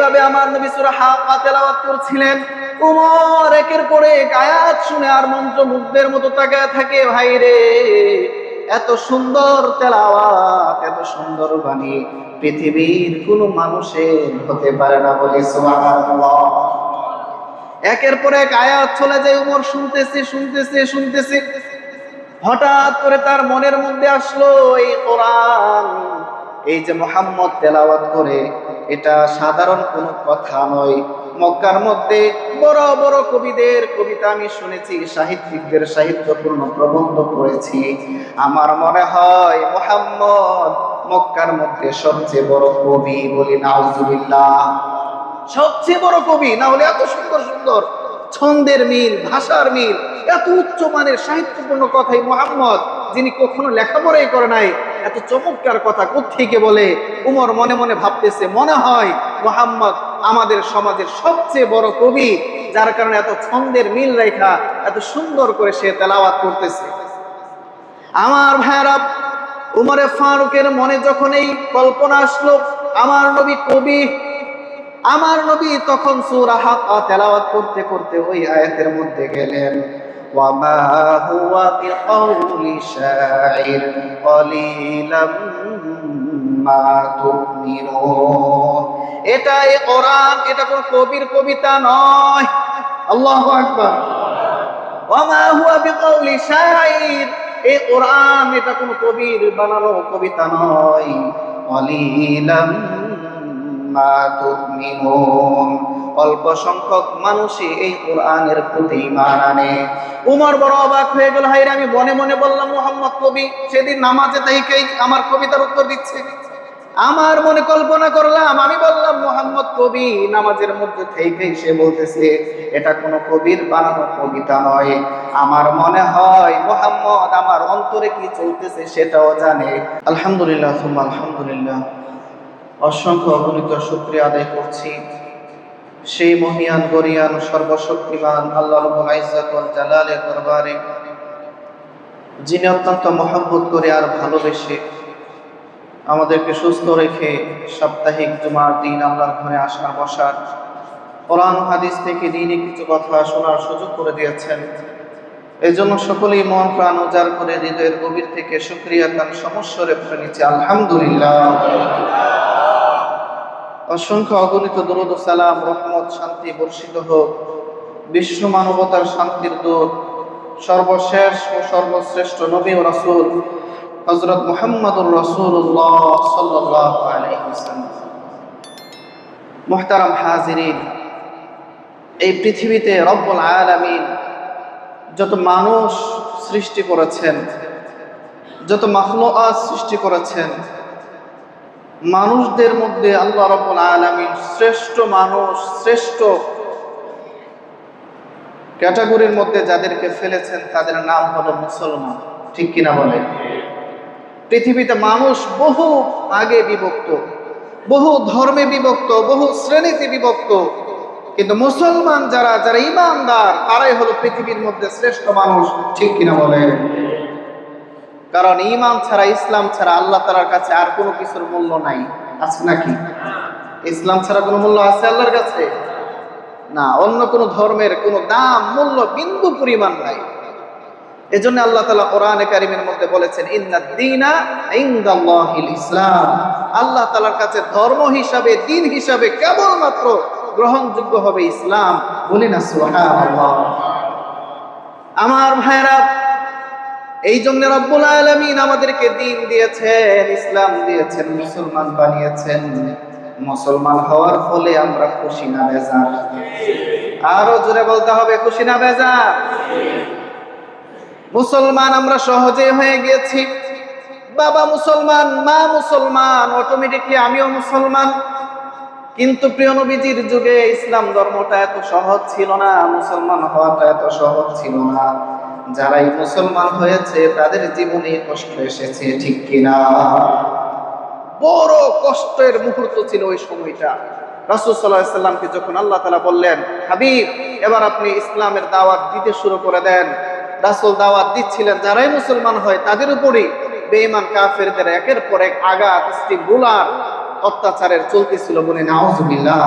এইভাবে আমার নবী সূরা হাক্কা তেলাওয়াত করছিলেন। উমর একের পর এক আয়াত শুনে আর মন্ত্রমুগ্ধের মতো তাকায় থাকে। ভাই রে, এত সুন্দর তেলাওয়াত, এত সুন্দর বাণী পৃথিবীর কোনো মানুষের হতে পারে না, বলি সুবহানাল্লাহ। একের পর এক আয়াত চলে যায়, উমর শুনতেছে। হঠাৎ করে তার মনের মধ্যে আসলো, এই কোরআন, এই যে মুহাম্মদ তেলাওয়াত করে, এটা সাধারণ কোনো কথা নয়। মক্কার মধ্যে বড় বড় কবিদের কবিতা আমি শুনেছি, সাহিত্যিকদের সাহিত্যপূর্ণ প্রবন্ধ পড়েছি। আমার মনে হয় মুহাম্মদ মক্কার মধ্যে সবচেয়ে বড় কবি, বলি নাউজুবিল্লাহ। সবচেয়ে বড় কবি, না হলে এত সুন্দর সুন্দর ছন্দের মিল, ভাষার মিল, এত উচ্চ মানের সাহিত্যপূর্ণ কথাই মুহাম্মদ, যিনি কখনো লেখাপড়াই করে নাই, এত চমৎকার কথা কোত্থেকে বলে? উমর মনে মনে ভাবতেছে, মনে হয় মুহাম্মদ আমাদের সমাজের সবচেয়ে বড় কবি, যার কারণে এত ছন্দের মিল রেখা এত সুন্দর করে সে তেলাওয়াত করতেছে। আমার ভাইরা, উমরে ফারুকের মনে যখন এই কল্পনা আসলো আমার নবী কবি, আমার নবী তখন সূরা হাক্কা তেলাওয়াত করতে করতে ওই আয়াতের মধ্যে গেলেন, ওয়ামা হুয়া বিকাউলি শাইর কলিলাম মা তুমিনুন। এটা এই কোরআন, এটা কোন কবির কবিতা নয়। আল্লাহু আকবার। ওয়ামা হুয়া বিকাউলি শাইর, এই কোরআন এটা কোন কবির বানানো কবিতা নয়। কলিলাম মা তুমিনুন, অল্প সংখ্যক মানুষই এই কোরআনের প্রতি ঈমান আনে। উমর বড় অবাক হয়ে গেল। হায়রে, আমি মনে মনে বললাম মুহাম্মদ কবি, সেদিন নামাজে তাইকেই আমার কবিতার উত্তর দিচ্ছে। আমার মনে কল্পনা করলাম, আমি বললাম মুহাম্মদ কবি, নামাজের মধ্যে থেকেই সে বলতেছে এটা কোনো কবির বানানো কবিতা নয়। আমার মনে হয় মুহাম্মদ আমার অন্তরে কি চলতেছে সেটাও জানে। আলহামদুলিল্লাহ সুম্মা আলহামদুলিল্লাহ, অসংখ্য অগণিত শুকরিয়া আদায় করছি সেই মহিয়ান গরিয়ান সর্বশক্তিমান আল্লাহ রাব্বুল ইজ্জত ওয়াল জালালের দরবারে, যিনি অত্যন্ত মহব্বত করে আর ভালোবেসে আমাদেরকে সুস্থ রেখে সাপ্তাহিক জুমার দিন আল্লাহর ঘরে আসার বসার, কোরআন হাদিস থেকে দিনে কিছু কথা শোনার সুযোগ করে দিয়েছেন। এই জন্য সকলেই মন প্রাণ উজাড় করে হৃদয়ের গভীর থেকে শুকরিয়া তার সমস্বরে পড়ে নিচ্ছে আলহামদুলিল্লাহ। অসংখ্য অগণিত দরুদ ও সালাম, রহমত, শান্তি বর্ষিত হোক বিশ্ব মানবতার শান্তির দূত, সর্বশেষ ও সর্বশ্রেষ্ঠ নবী ও রাসূল হযরত মুহাম্মদুর রাসূলুল্লাহ সাল্লাল্লাহু আলাইহি ওয়াসাল্লাম। মুহতারাম হাজিরিন, এই পৃথিবীতে রব্বুল আলামিন যত মানুষ সৃষ্টি করেছেন, যত মাখলুকাত সৃষ্টি করেছেন, মানুষদের মধ্যে আল্লাহ রাব্বুল আলামিন শ্রেষ্ঠ মানুষ, শ্রেষ্ঠ ক্যাটাগরির মধ্যে যাদেরকে ফেলেছেন তাদের নাম হলো মুসলমান। ঠিক কিনা বলে? পৃথিবীতে মানুষ বহু আগে বিভক্ত, বহু ধর্মে বিভক্ত, বহু শ্রেণীতে বিভক্ত, কিন্তু মুসলমান যারা যারা ঈমানদার তারাই হলো পৃথিবীর মধ্যে শ্রেষ্ঠ মানুষ। ঠিক কিনা বলে? কারণ ঈমান ছাড়া, ইসলাম ছাড়া আল্লাহ তাআলার কাছে আর কোনো কিছুর মূল্য নাই। আছে নাকি? ইসলাম ছাড়া কোনো মূল্য আছে আল্লাহর কাছে? না, অন্য কোনো ধর্মের কোনো দাম, মূল্য বিন্দু পরিমাণ নাই। এজন্য আল্লাহ তাআলা কোরআনে কারীমের মধ্যে বলেছেন, ইন্নাদ দীনা ইনদাল্লাহিল ইসলাম। আল্লাহ তাআলার কাছে ধর্ম হিসাবে, দিন হিসাবে কেবলমাত্র গ্রহণযোগ্য হবে ইসলাম। বলি না সুবহানাল্লাহ। আমার ভাইরা, এই জন্য রব্বুল আলামিন আমাদেরকে দিন দিয়েছেন, ইসলাম দিয়েছেন, মুসলমান বানিয়েছেন। মুসলমান হওয়ার ফলে আমরা খুশি না বেজার? আরো জোরে বলতে হবে, খুশি না বেজার? মুসলমান আমরা সহজে হয়ে গেছি। বাবা মুসলমান, মা মুসলমান, অটোমেটিকলি আমিও মুসলমান। কিন্তু প্রিয় নবীজির যুগে ইসলাম ধর্মটা এত সহজ ছিল না, মুসলমান হওয়াটা এত সহজ ছিল না। যারাই মুসলমান হয়েছে তাদের জীবনে কষ্ট এসেছে। ঠিক কিনা? বড় কষ্টের মুহূর্ত ছিল ওই সময়টা। রাসূল সাল্লাল্লাহু আলাইহি সাল্লামকে যখন আল্লাহ তাআলা বললেন, হাবিব এবার আপনি ইসলামের দাওয়াত দিতে শুরু করে দেন, রাসূল দাওয়াত দিচ্ছিলেন যারাই মুসলমান হয় তাদের উপরই বেঈমান কাফেরদের একের পর এক আঘাত, ইস্তিগলার অত্যাচারের চলতেছিল, বলে নাউজুবিল্লাহ।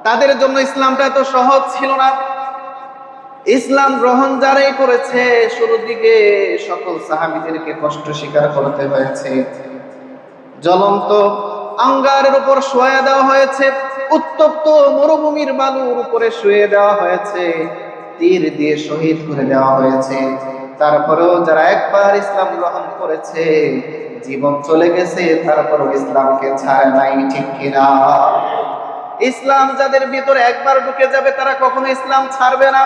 তাদের জন্য ইসলামটা এত সহজ ছিল না। ইসলাম গ্রহণ যারাই করেছে শুরুর দিকে সকল সাহাবীদেরকে কষ্ট স্বীকার করতে হয়েছে। জ্বলন্ত আঙ্গারের উপর শুয়ে দেওয়া হয়েছে, উত্তপ্ত মরুভূমির বালুর উপরে শুয়ে দেওয়া হয়েছে, তীর দিয়ে শহীদ করে দেওয়া হয়েছে। তারপরেও যারা একবার ইসলাম গ্রহণ করেছে জীবন চলে গেছে, তারপরেও ইসলামকে ছাড়ে নাই, ঠিক কিনা? ইসলাম যাদের ভিতরে একবার ঢুকে যাবে তারা কখনো ইসলাম ছাড়বে না।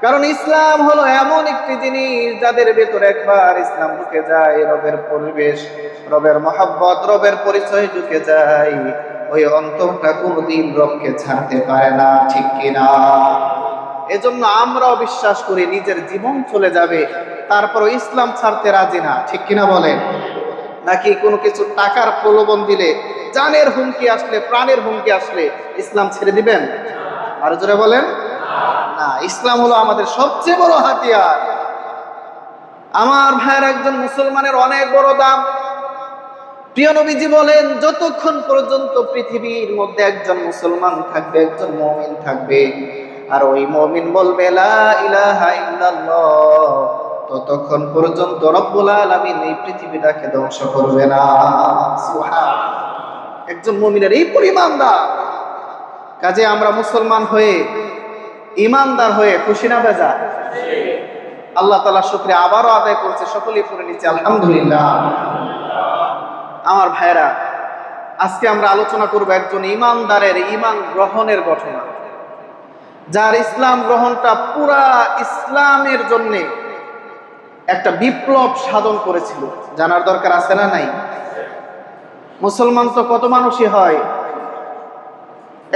কারণ ইসলাম হলো এমন একটি জিনিস যাদের ভেতরে একবার ইসলাম ঢুকে যায়, রবের পরিবেশ, রবের মহব্বত, রবের পরিচয় ঢুকে যায়, ওই অন্তরটা কোনোদিন রবকে ছাড়তে পারে না, ঠিক কিনা? এজন্য আমরাও বিশ্বাস করি নিজের জীবন চলে যাবে তারপর ইসলাম ছাড়তে রাজি না, ঠিক কিনা বলেন? নাকি কোনো কিছু টাকার প্রলোভন দিলে, জানের হুমকি আসলে, প্রাণের হুমকি আসলে ইসলাম ছেড়ে দিবেন? আর জোরে বলেন না। ইসলাম হলো আমাদের সবচেয়ে বড় হাতিয়ার। আমার ভাইয়ের, একজন মুসলমানের অনেক বড় দাম। প্রিয় নবীজি বলেন, যতক্ষণ পর্যন্ত পৃথিবীর মধ্যে একজন মুসলমান থাকবে, একজন মুমিন থাকবে, আর ওই মুমিন বলবে লা ইলাহা ইল্লাল্লাহ, ততক্ষণ পর্যন্ত রব্বুল আলামিন এই পৃথিবীটাকে ধ্বংস করবে না। সুবহানাল্লাহ। একজন মুমিনের এই পরিমাণ দাম। কাজে আমরা মুসলমান হয়ে, ইমানদার হয়ে খুশি না বেজা? আল্লাহ তাআলা শুকরিয়া আবারও আদায় করছে, সকলেই পড়ে নিচ্ছে আলহামদুলিল্লাহ। আমার ভাইরা, আজকে আমরা আলোচনা করব একজন ইমানদারের ঈমান গ্রহণের ঘটনা, যার ইসলাম গ্রহণটা পুরা ইসলামের জন্য একটা বিপ্লব সাধন করেছিল। জানার দরকার আছে না নাই? মুসলমান তো কত মানুষই হয়,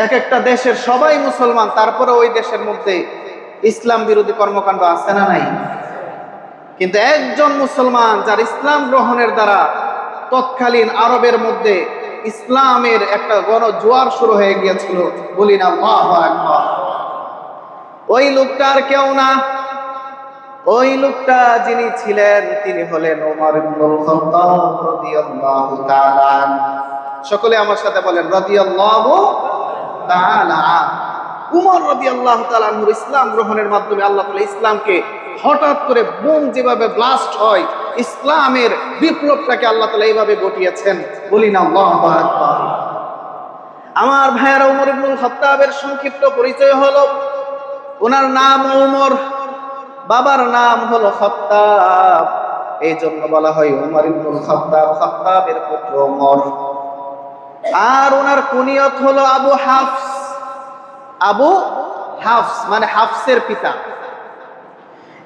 এক একটা দেশের সবাই মুসলমান, তারপরে ওই দেশের মধ্যে ইসলাম বিরোধী কর্মকাণ্ড আছে না নাই? কিন্তু একজন মুসলমান যার ইসলাম গ্রহণের দ্বারা তৎকালীন আরবের মধ্যে ইসলামের একটা গণজোয়ার শুরু হয়ে গিয়েছিল, বলি না আল্লাহু আকবার। ওই লোকটা আর কেউ না, ওই লোকটা যিনি ছিলেন তিনি হলেন ওমর ইবনুল খাত্তাব রাদিয়াল্লাহু তাআলা। সকলে আমার সাথে বলেন রাদিয়াল্লাহু তাআলা। উমর রাদিয়াল্লাহু তাআলা ইসলাম গ্রহণের মাধ্যমে আল্লাহ তাআলা ইসলামকে হঠাৎ করে বুম যেভাবে ব্লাস্ট হয়, ইসলামের বিপ্লবটাকে আল্লাহ তাআলা এইভাবে ঘটিয়েছেন, বলি না আল্লাহু আকবার। আমার ভাইয়েরা, উমর ইবনুল খাত্তাবের সংক্ষিপ্ত পরিচয় হলো, ওনার নাম ওমর, বাবার নাম হলো খাত্তাব, এই জন্য বলা হয় উমর ইবনুল খাত্তাব, খাত্তাবের পুত্র ওমর। আর ওনার কুনিয়ত হলো আবু হাফস। আবু হাফস মানে হাফসের পিতা।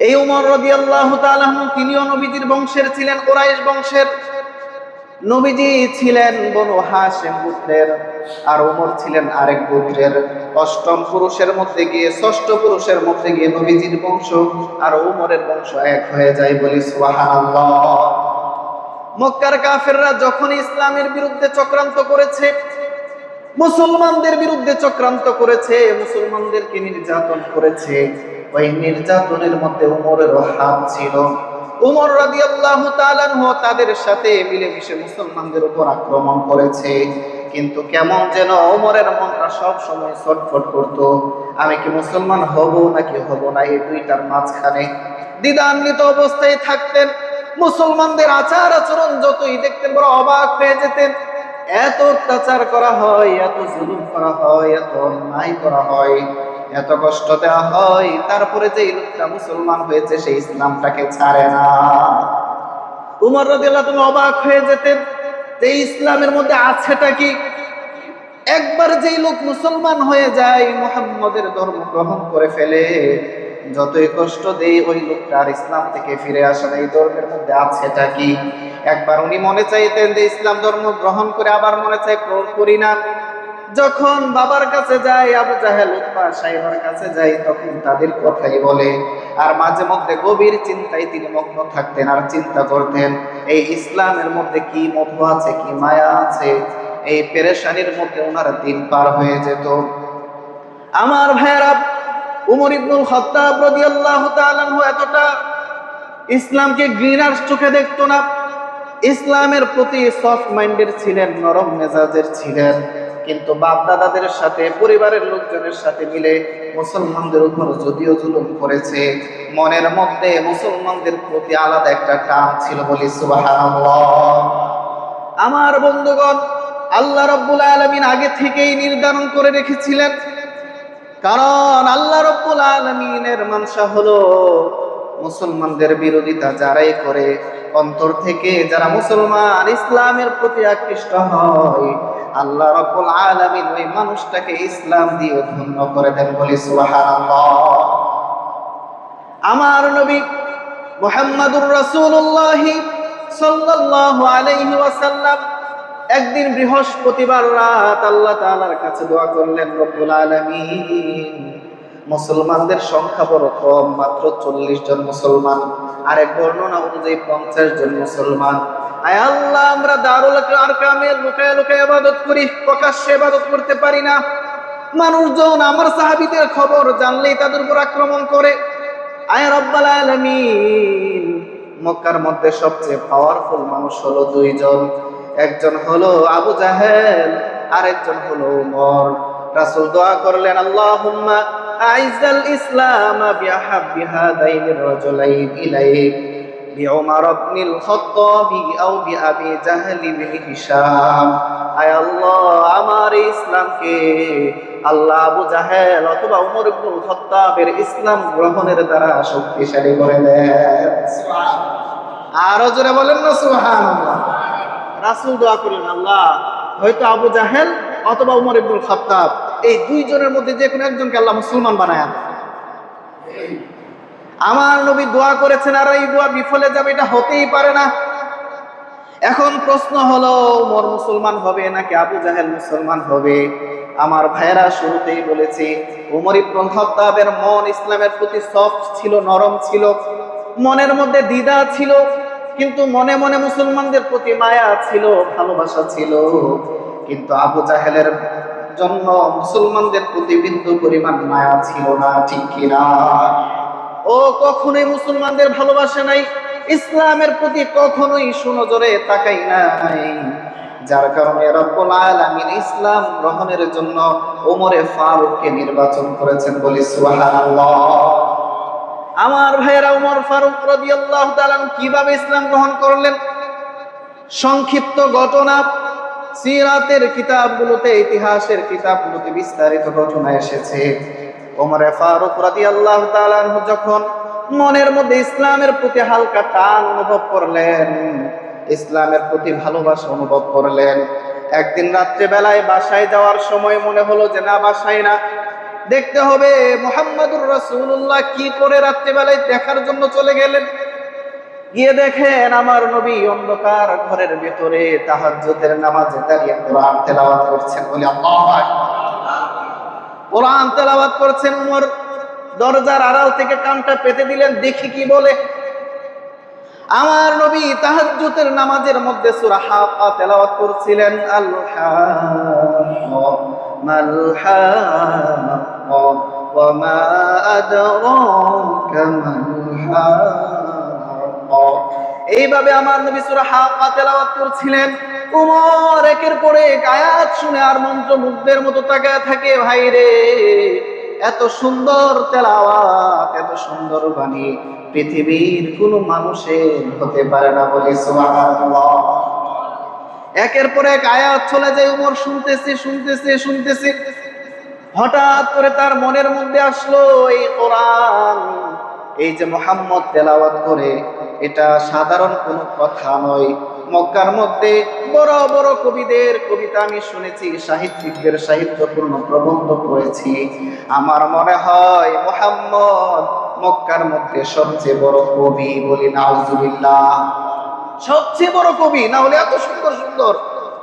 এই উমর রাদিয়াল্লাহু তাআলা তিনিও নবীজির বংশের ছিলেন, কুরাইশ বংশের। নবীজি ছিলেন বনু হাশিম গোত্রের, আর ওমর ছিলেন আরেক গোত্রের। অষ্টম পুরুষের মধ্যে গিয়ে, ষষ্ঠ পুরুষের মধ্যে গিয়ে নবীজির বংশ আর ওমরের বংশ এক হয়ে যায়, বলি সুবহানাল্লাহ। মক্কার কাফেররা যখন ইসলামের বিরুদ্ধে চক্রান্ত করেছে, মুসলমানদের বিরুদ্ধে চক্রান্ত করেছে, মুসলমানদেরকে নির্যাতন করেছে, ওই নির্যাতনের মধ্যে ওমরেরও হাত ছিল। উমর রাদিয়াল্লাহু তাআলা তাদের সাথে মিলেমিশে মুসলমানদের উপর আক্রমণ করেছে, কিন্তু কেমন যেন ওমরের মনটা সব সময় ছটফট করত, আমি কি মুসলমান হব নাকি হব না, এই দুইটার মাঝখানে দ্বিধান্বিত অবস্থায় থাকতেন। মুসলমানদের আচার আচরণ যতই দেখতেন বড় অবাক হয়ে যেতেন। এত অত্যাচার করা হয়, এত জুলুম করা হয়, এত অন্যায় করা হয়, এত কষ্ট দেওয়া হয়, তারপরে যে লোকটা মুসলমান হয়েছে সেই ইসলামটাকে ছাড়ে না। উমর রাদিয়াল্লাহু তাআলা অবাক হয়ে যেতেন যে ইসলামের মধ্যে আছেটা কি। একবার যেই লোক মুসলমান হয়ে যায়, মুহাম্মদের ধর্ম গ্রহণ করে ফেলে, যতই কষ্ট দেয় ওই লোকটা আর ইসলাম থেকে ফিরে আসে না। এই ধর্মের মধ্যে আছেটা কি? একবার উনি মনে চাইতেন যে ইসলাম ধর্ম গ্রহণ করে, আবার মনে চাই করি না। যখন বাবার কাছে যায়, আবু জাহেল, উতবা, সাইবার কাছে যায়, তখন তাদের কথাই বলে। আর মাঝে মধ্যে গভীর চিন্তায় তিনি মগ্ন থাকতেন আর চিন্তা করতেন এই ইসলামের মধ্যে কি মধু আছে, কি মায়া আছে। এই পেরেশানির মধ্যে ওনার দিন পার হয়ে যেত। আমার ভাইয়েরা, উমর ইবনুল খাত্তাব রাদিয়াল্লাহু তাআলা এতটা ইসলামকে ঘৃণার চোখে দেখতো না। ইসলামের প্রতি সফট মাইন্ডের ছিলেন, নরম মেজাজের ছিলেন, কিন্তু বাপ দাদাদের সাথে পরিবারের লোকজনের সাথে মিলে মুসলমানদের উপর যদিও জুলুম করেছে, মনের মধ্যে মুসলমানদের প্রতি আলাদা একটা টান ছিল, বলি সুবহানাল্লাহ। আমার বন্ধুগণ, আল্লাহ রাব্বুল আলামিন আগে থেকেই নির্ধারণ করে রেখেছিলেন, কারণ আল্লাহ রাব্বুল আলামিনের মানসা হলো মুসলমানদের বিরোধিতা যারাই করে, অন্তর থেকে যারা মুসলমান ইসলামের প্রতি আকৃষ্ট হয়, আল্লাহ রাব্বুল আলামিন ওই মানুষটাকে ইসলাম দিয়ে ধন্য করে দেন, বলি সুবহানাল্লাহ। আমার নবী মুহাম্মদুর রাসূলুল্লাহ সাল্লাল্লাহু আলাইহি ওয়াসাল্লাম একদিন বৃহস্পতিবার রাত আল্লাহ তাআলার কাছে দোয়া করলেন, রব্বুল আলামিন, মুসলমানদের সংখ্যা বড় কম, মাত্র 40 জন মুসলমান, আরেক বর্ণনা অনুযায়ী 50 জন মুসলমান। আয় আল্লাহ, আমরা দারুল আরকামে লুকায় লুকায় ইবাদত করি, প্রকাশ্যে ইবাদত করতে পারি না। মানুষজন আমার সাহাবীদের খবর জানলেই তাদের উপর আক্রমণ করে। আয় রব্বুল আলামিন, মক্কার মধ্যে সবচেয়ে পাওয়ারফুল মানুষ হলো 2 জন, একজন হলো আবু জাহেল, আরেকজন হলো উমর। রাসূল দোয়া করলেন, আল্লাহুম্মা আইজ্জাল ইসলাম বিহাব্বি হাদাইনির রাজুলাইন ইলাইক বিউমর ইবনুল খাত্তাব আও বিআবি জাহল বিন হিশাম। আয় আল্লাহ, আমার ইসলামকে আল্লাহ আবু জাহেল অথবা উমর ইবনুল খাত্তাবের ইসলাম গ্রহণের দ্বারা শক্তিশালী করে দেন। সুবহানাল্লাহ। আরো জোরে বলেন না সুবহানাল্লাহ। রাসূল দোয়া করলেন, আল্লাহ, হয়তো আবু জাহেল অথবা উমর ইবনুল খাত্তাব, এই 2 জনের মধ্যে যে কোনো একজনকে আল্লাহ মুসলমান বানায় আনেন। আমার নবী দোয়া করেছেন, আর এই দোয়া বিফলে যাবে এটা হতেই পারে না। এখন প্রশ্ন হলো, উমর মুসলমান হবে নাকি আবু জাহেল মুসলমান হবে? আমার ভাইয়েরা, শুরুতেই বলেছি, উমর ইবনুল খাত্তাবের মন ইসলামের প্রতি সফট ছিল, নরম ছিল, মনের মধ্যে দ্বিধা ছিল, কিন্তু মনে মনে মুসলমানদের প্রতি মায়া ছিল, ভালোবাসা ছিল। কিন্তু আবু জাহেলের জন্য মুসলমানদের প্রতি বিন্দু পরিমাণ মায়া ছিল না, ঠিক কিনা? ও কখনোই মুসলমানদের ভালোবাসে নাই, ইসলামের প্রতি কখনোই সুনজরে তাকাই নাই, যার কারণে রব্বুল আলামিন ইসলাম গ্রহণের জন্য ওমরে ফারুককে নির্বাচন করেছেন, বলি সুবহানাল্লাহ। আমার ভাইয়েরা, ওমর ফারুক রাদিয়াল্লাহু তাআলা কিভাবে ইসলাম গ্রহণ করলেন? সংক্ষিপ্ত ঘটনা সিরাতের কিতাবগুলোতে, ইতিহাসের কিতাবগুলোতে বিস্তারিত ঘটনা এসেছে। ওমর ফারুক রাদিয়াল্লাহু তাআলা যখন মনের মধ্যে ইসলামের প্রতি হালকা টান অনুভব করলেন, ইসলামের প্রতি ভালোবাসা অনুভব করলেন, একদিন রাত্রে বেলায় বাসায় যাওয়ার সময় মনে হলো যে না, বাসায় না, দেখতে হবে মুহাম্মদুর রাসূলুল্লাহ কি করে রাত্রে বেলায় দেখার জন্য চলে গেলেন। গিয়ে দেখেন আমার নবী অন্ধকার ঘরের ভিতরে তাহাজ্জুদের নামাজে দাঁড়িয়ে কোরআন তেলাওয়াত করছেন, বলি আল্লাহু আকবার। কোরআন তেলাওয়াত করছেন। উমর দরজার আড়াল থেকে কানটা পেতে দিলেন, দেখি কি বলে। আমার নবী তাহাজ্জুদের নামাজের মধ্যে সূরা হাক্কা তেলাওয়াত করছিলেন, আল হাক্কা মাল হাক্কা ওয়া মা আদরাকা মাল হাক্কা। এইভাবে আমার নবী সূরা হাক্কা তেলাওয়াত করছিলেন। উমর একের পর এক আয়াত শুনে আর মন্ত্রমুগ্ধের মতো তাকায় থাকে। ভাই রে, এত সুন্দর তেলাওয়াত, এত সুন্দর বাণী পৃথিবীর কোন মানুষের হতে পারে না, বলি সুবহানাল্লাহ। একের পর এক আয়াত চলে যায়, উমর শুনতেছে শুনতেছে শুনতেছে। হঠাৎ করে তার মনের মধ্যে আসলো, এই কোরআন, এই যে মুহাম্মদ তেলাওয়াত করে, এটা সাধারণ কোনো কথা নয়। মক্কার মধ্যে বড় বড় কবিদের কবিতা আমি শুনেছি, সাহিত্যিকদের সাহিত্যপূর্ণ প্রবন্ধ পড়েছি। আমার মনে হয় মুহাম্মদ মক্কার মধ্যে সবচেয়ে বড় কবি, বলি নাউজুবিল্লাহ। সবচেয়ে বড় কবি, না হলে এত সুন্দর সুন্দর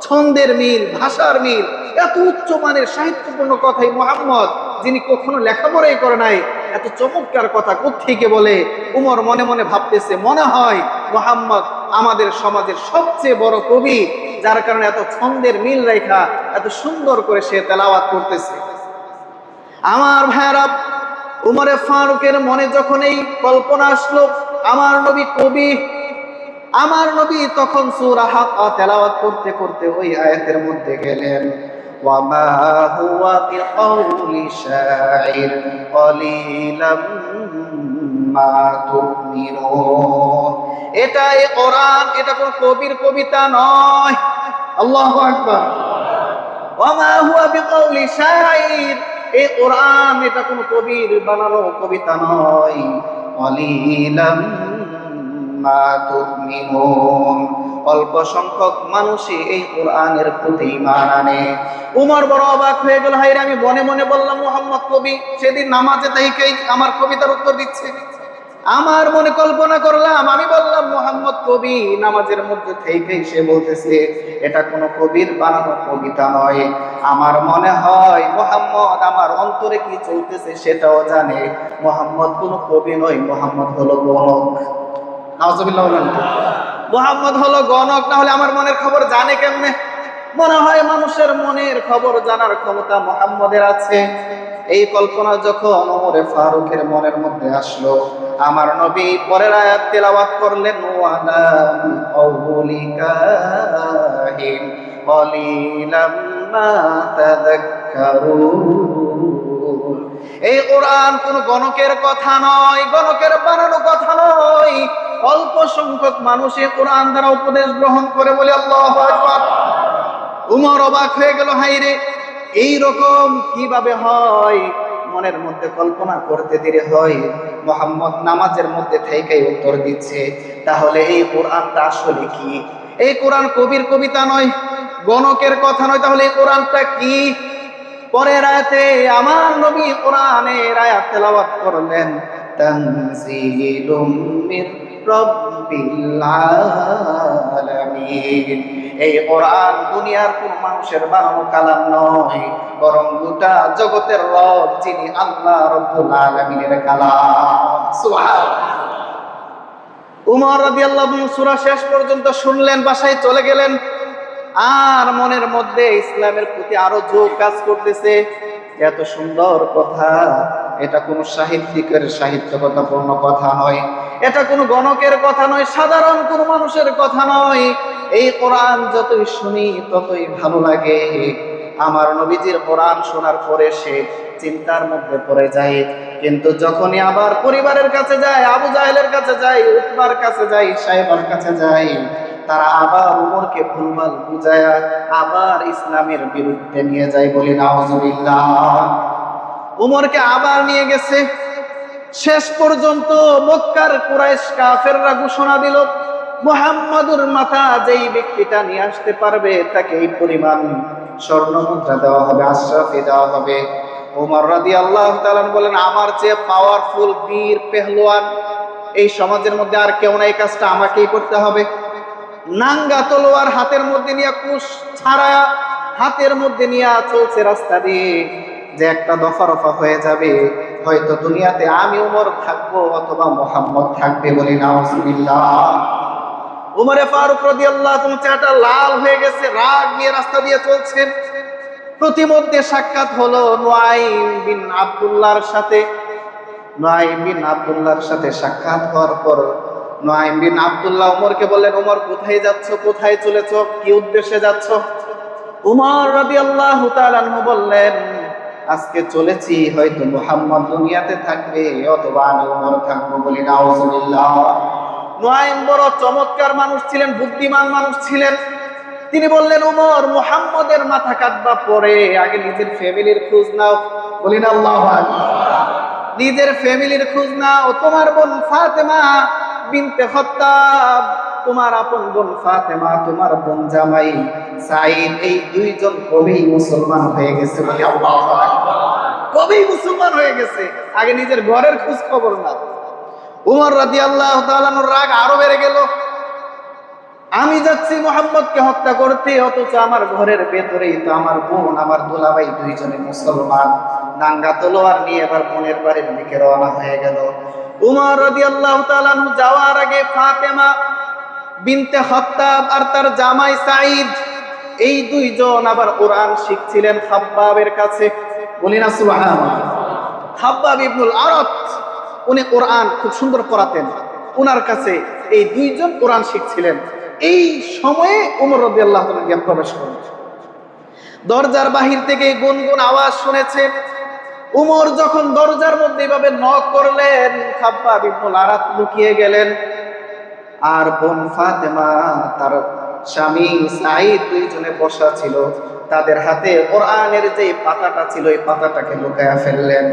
ছন্দের মিল, ভাষার মিল, এত উচ্চ মানের সাহিত্যপূর্ণ কথাই মুহাম্মদ, যিনি কখনো লেখাপড়াই করে নাই, এত চমৎকার কথা কোত্থেকে বলে? উমর মনে মনে ভাবতেছে, মনে হয় মুহাম্মদ আমাদের সমাজের সবচেয়ে বড় কবি, যার কারণে এত ছন্দের মিল রেখা এত সুন্দর করে সে তেলাওয়াত করতেছে। আমার ভাইরা, উমরে ফারুকের মনে যখন এই কল্পনা আসলো, আমার নবী কবি, আমার নবী তখন সূরা হাক্কা তেলাওয়াত করতে করতে ওই আয়াতের মধ্যে গেলেন, ওয়ামা হুয়া বিকাউলি শাইর কলিলাম মা তুমিনুন। এটাই কোরআন, এটা কোন কবির কবিতা নয়। আল্লাহু আকবার। ওয়ামা হুয়া বিকাউলি শাইর, এই কোরআন এটা কোন কবির বানানো কবিতা নয়। কলিলাম মা তুমিনুন, অল্প সংখ্যক মানুষই এই কোরআনের প্রতি ঈমান আনে। উমর বড় অবাক হয়ে গেল, হায়রে আমি মনে মনে বললাম মুহাম্মদ কবি, সেদিন নামাজে তাইকেই আমার কবিতার উত্তর দিচ্ছে। আমার মনে কল্পনা করলাম, আমি বললাম মুহাম্মদ কবি, নামাজের মধ্যে থেকেই সে বলতেছে এটা কোনো কবির বানানো কবিতা নয়। আমার মনে হয় মুহাম্মদ আমার অন্তরে কি চলতেছে সেটাও জানে। মুহাম্মদ কোনো কবি নয়, মুহাম্মদ হলো গণক। নাউজুবিল্লাহ। মুহাম্মদ হলো গণক, না হলে আমার মনের খবর জানে কেমনে? মনে হয় মানুষের মনের খবর জানার ক্ষমতা মুহাম্মদের আছে। এই কল্পনা যখন ওমরে ফারুকের মনের মধ্যে আসলো, আমার নবী পরের আয়াত তেলাওয়াত করলেন, ওয়ালা বিকাউলিকাহিন কলিলাম মা তাযাক্কারুন। এই কোরআন কোন গণকের কথা নয়, গণকের বানানো কথা নয়। অল্প সংখ্যক মানুষ এই কোরআন দ্বারা উপদেশ গ্রহণ করে, বলে আল্লাহু আকবার। উমর অবাক হয়ে গেল, হায়রে এই রকম কিভাবে হয়? মনের মধ্যে কল্পনা করতে দেরি হয়, মুহাম্মদ নামাজের মধ্যে থেকেই উত্তর দিচ্ছে। তাহলে এই কোরআনটা আসলে কি? এই কোরআন কবির কবিতা নয়, গণকের কথা নয়, তাহলে এই কোরআনটা কি? পরের আয়াতে আমার নবী কোরআনের আয়াত তেলাওয়াত করলেন, তানজিলুম মির রাব্বিল আলামিন। এই কোরআন দুনিয়ার কোন মানুষের বানানো কালাম নয়, বরং গোটা জগতের রব যিনি আল্লাহ রাব্বুল আলামিনের কালাম। সুবহানাল্লাহ। উমর রাদিয়াল্লাহু আনহু সূরা শেষ পর্যন্ত শুনলেন, বাসায় চলে গেলেন। আর মনের মধ্যে ইসলামের প্রতি আরো ঝোঁক কাজ করতেছে। এত সুন্দর কথা, এটা কোনো সাহিত্যিকের সাহিত্যকতাপূর্ণ কথা নয়, এটা কোনো গণকের কথা নয়, সাধারণ কোনো মানুষের কথা নয়। এই কোরআন যতই শুনি ততই ভালো লাগে। আমার নবীজির কোরআন শোনার পরে সে চিন্তার মধ্যে পড়ে যায়। কিন্তু যখনই আবার পরিবারের কাছে যায়, আবু জাহেলের কাছে যায়, উতবার কাছে যায়, সাহেবার কাছে যায়, তারা আবার উমরকে ভুলভাল বুঝায়া আবার ইসলামের বিরুদ্ধে নিয়ে যায়, বলি নাউজুবিল্লাহ। উমরকে আবার নিয়ে গেছে। শেষ পর্যন্ত মক্কার কুরাইশ কাফেররা ঘোষণা দিল, মুহাম্মাদুর মাথা যেই ব্যক্তিটা নিয়ে আসতে পারবে তাকে এই পরিমাণ স্বর্ণ মুদ্রা দেওয়া হবে, আশরাফি দেওয়া হবে। ওমর রাদিয়াল্লাহু তাআলা বলেন, আমার চেয়ে পাওয়ারফুল বীর পেহলওয়ান এই সমাজের মধ্যে আর কেউ নাই, কাজটা আমাকেই করতে হবে। নাঙ্গা তলোয়ার হাতের মধ্যে নিয়ে, কুশ ছাড়া হাতের মধ্যে নিয়ে চলছে রাস্তা দিয়ে, যে একটা দফা রফা হয়ে যাবে, হয়তো দুনিয়াতে আমি উমর থাকবো অথবা মুহাম্মদ থাকবে, বলি নাউজুবিল্লাহ। উমরে ফারুক রাদিয়াল্লাহু তাআলা চেহারাটা লাল হয়ে গেছে, রাগ নিয়ে রাস্তা দিয়ে চলছেন। প্রতিমধ্যে সাক্ষাৎ হলো নুআইম বিন আব্দুল্লাহর সাথে। নুআইম বিন আব্দুল্লাহর সাথে সাক্ষাৎ হওয়ার পর নুআইম বিন আব্দুল্লাহ উমরকে বললেন, উমর কোথায় যাচ্ছ, কোথায় চলেছ, কি উদ্দেশ্যে যাচ্ছ? উমর রাদিয়াল্লাহু তাআলা আনহু বললেন, আজকে চলেছি হয়তো মুহাম্মদ দুনিয়াতে থাকবে অথবা আমি উমর থাকবো, বলি নাউজুবিল্লাহ। নুআইম বড় চমৎকার মানুষ ছিলেন, বুদ্ধিমান মানুষ ছিলেন। তিনি বললেন, উমর মুহাম্মদের মাথা কাটবা পরে আগে নিজের ফ্যামিলির খোঁজ নাও, বলি না আল্লাহু আকবার। নিজের ফ্যামিলির খোঁজ নাও। তোমার বোন ফাতেমা বিনতে খাত্তাব, তোমার আপন বোন ফাতেমা, তোমার বোন জামাই সাঈদ, এই দুইজন কবেই মুসলমান হয়ে গেছে, বলি আল্লাহু আকবার। কবেই মুসলমান হয়ে গেছে, আগে নিজের ঘরের খোঁজ খবর না। উমর রাদিয়াল্লাহু তাআলা রাগ আরো বেড়ে গেল। আমি যাচ্ছি মুহাম্মদকে হত্যা করতে, অথচ আমার ঘরের ভেতরেই তো আমার বোন, আমার দুলাভাই দুইজনে মুসলমান। নাঙ্গা তলোয়ার নিয়ে এবার বোনের বাড়ির দিকে রওনা হয়ে গেল। উমর রাদিয়াল্লাহু তাআলা যাওয়ার আগে ফাতেমা বিনতে খাত্তাব আর তার জামাই সাঈদ, এই দুইজন আবার কোরআন শিখছিলেন খাব্বাবের কাছে, বলি না সুবহানাল্লাহ। খাব্বাব ইবনুল আরাত উনি কোরআন খুব সুন্দর পড়াতেন। ওনার কাছে এই দুইজন কোরআন শিখছিলেন। এই সময়ে উমর রাদিয়াল্লাহু তাআলা গিয়ে প্রবেশ করলেন। দরজার বাহির থেকে গুনগুন আওয়াজ শুনেছেন। উমর যখন দরজার মধ্যে এভাবে নক করলেন, খাব্বাব ইবনুল আরাত লুকিয়ে গেলেন। আর বোন ফাতেমা তার স্বামী সাঈদ দুইজনে বসা ছিল, তাদের হাতে কোরআনের যে পাতাটা ছিল এই পাতাটাকে লুকায়া ফেললেন।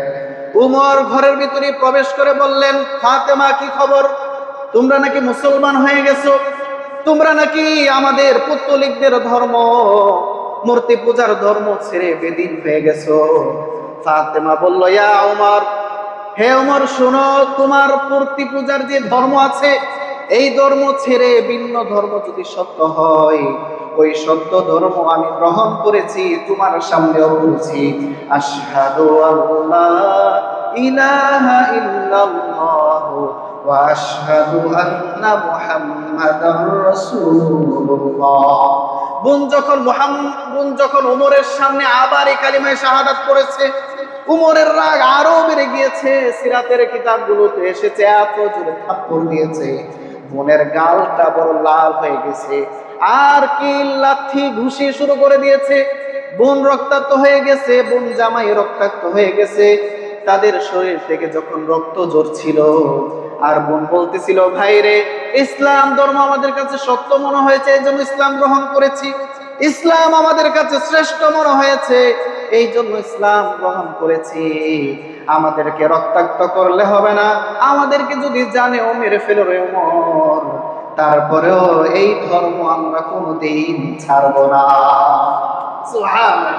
উমর ঘরের ভিতরে প্রবেশ করে বললেন, ফাতেমা কি খবর? তোমরা নাকি মুসলমান হয়ে গেছো? তোমরা নাকি আমাদের পৌত্তলিকদের ধর্ম, মূর্তি পূজার ধর্ম ছেড়ে বেদিন হয়ে গেছো? ফাতেমা বলল, ইয়া উমর, হে উমর শোনো, তোমার মূর্তি পূজার যে ধর্ম আছে এই ধর্ম ছেড়ে ভিন্ন ধর্ম যদি সত্য হয়, ওই সত্য ধর্ম আমি গ্রহণ করেছি, তোমার সামনেও বলছি, আশহাদু আল্লা ইলাহা ইল্লাল্লাহ ওয়া আশহাদু আন্না মুহাম্মাদার রাসূলুল্লাহ। বোন যখন উমরের সামনে আবার এই কালিমায়ে শাহাদাত করেছে, উমরের রাগ আরো বেড়ে গিয়েছে। সিরাতের কিতাবগুলোতে এসেছে এত জোরে থাপ্পড় দিয়েছে, বোনের গালটা বড় লাল হয়ে গেছে। আর কি লাথি ঘুষি শুরু করে দিয়েছে। বোন রক্তাক্ত হয়ে গেছে, বোন জামাই রক্তাক্ত হয়ে গেছে। তাদের শরীর থেকে যখন রক্ত ঝরছিল, আর বোন বলতেছিল, ভাই রে, ইসলাম ধর্ম আমাদের কাছে সত্য মনে হয়েছে, এই জন্য ইসলাম গ্রহণ করেছি। ইসলাম আমাদের কাছে শ্রেষ্ঠ মনে হয়েছে, এই জন্য ইসলাম গ্রহণ করেছি। আমাদেরকে রক্তাক্ত করলে হবে না, আমাদেরকে যদি জানেও মেরে ফেলো রে ওমর, তারপরেও এই ধর্ম আমরা কোনোদিন ছাড়ব না। সুবহানাল্লাহ।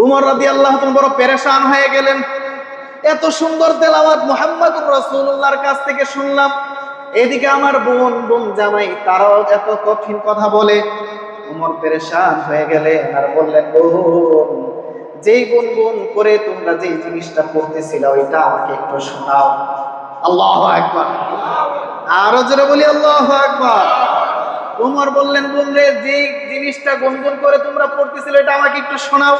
উমর রাদিয়াল্লাহু তাআলা বড় পেরেশান হয়ে গেলেন। এত সুন্দর তেলাওয়াত মুহাম্মদুর রাসূলুল্লাহর কাছ থেকে শুনলাম, এদিকে আমার বোন জামাই তারাও এত কঠিন কথা বলে। উমর পেরেশান হয়ে গেলেন আর বললেন, বোন, যেই গুনগুন করে তোমরা যে জিনিসটা পড়তেছিল ওইটা আমাকে একটু শোনাও। আল্লাহু আকবার। আরো জোরে বলি আল্লাহু আকবার। উমর বললেন, বোন রে, যে জিনিসটা গুনগুন করে তোমরা পড়তেছিল এটা আমাকে একটু শোনাও।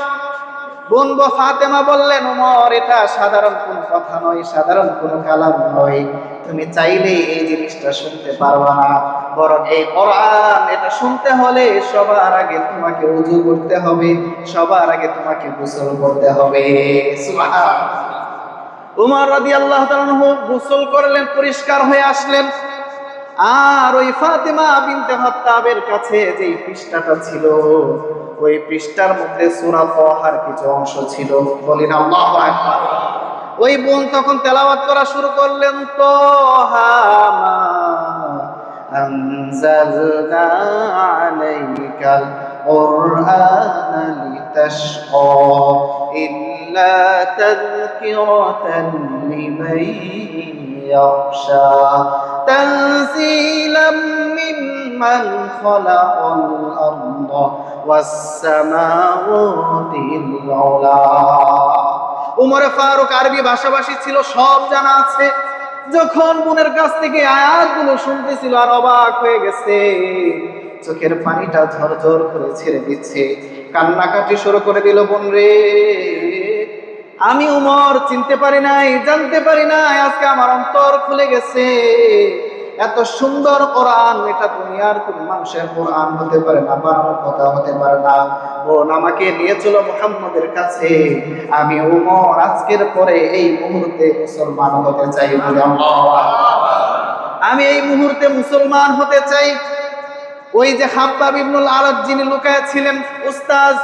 বোন ফাতেমা বললেন, উমর, এটা সাধারণ কোনো কথা নয়, সাধারণ কোনো কালাম নয়, তুমি চাইলেই এই জিনিসটা শুনতে পারবা না, বরং এই কোরআন এটা শুনতে হলে সবার আগে তোমাকে ওযু করতে হবে, সবার আগে তোমাকে গোসল করতে হবে। সুবহানাল্লাহ। উমর রাদিয়াল্লাহু তাআলা গোসল করলেন, পরিষ্কার হয়ে আসলেন। আর ওই ফাতেমা বিনতে খাত্তাবের কাছে যে পৃষ্ঠাটা ছিল, ওই পৃষ্ঠার মধ্যে সূরা তাহার কিছু অংশ ছিল। বলেন আল্লাহু আকবার। ওই বোন তখন তেলাওয়াত করা শুরু করলেন, তাহা মা আনজালনা আলাইকাল কুরআনা লিতাশকা ইল্লা তাযকিরাতান লিমান ইয়াখশা তানজিলাম মিম্মান খালাকাল আরদা ওয়াস সামাওয়াতিল উলা। উমর ফারুক আরবি ভাষাভাষী ছিল, সব জানা আছে। যখন বোনের কাছ থেকে আয়াতগুলো শুনতেছিল আর অবাক হয়ে গেছে, চোখের পানিটা ঝরঝর করে ছেড়ে দিচ্ছে, কান্নাকাটি শুরু করে দিল। বোন রে, আমি উমর চিনতে পারি নাই, জানতে পারি নাই, আজকে আমার অন্তর খুলে গেছে। এত সুন্দর কোরআন, এটা দুনিয়ার কোন মানুষের কোরআন হতে পারে না, বানানোর কথা হতে পারে না। বোন আমাকে নিয়ে চলো মুহাম্মদের কাছে, আমি উমর আজকের পরে এই মুহূর্তে মুসলমান হতে চাই। বলে আল্লাহু আকবার। আমি এই মুহূর্তে মুসলমান হতে চাই। ওই যে খাব্বাব ইবনুল আরাত যিনি লুকায়া ছিলেন উস্তাদ,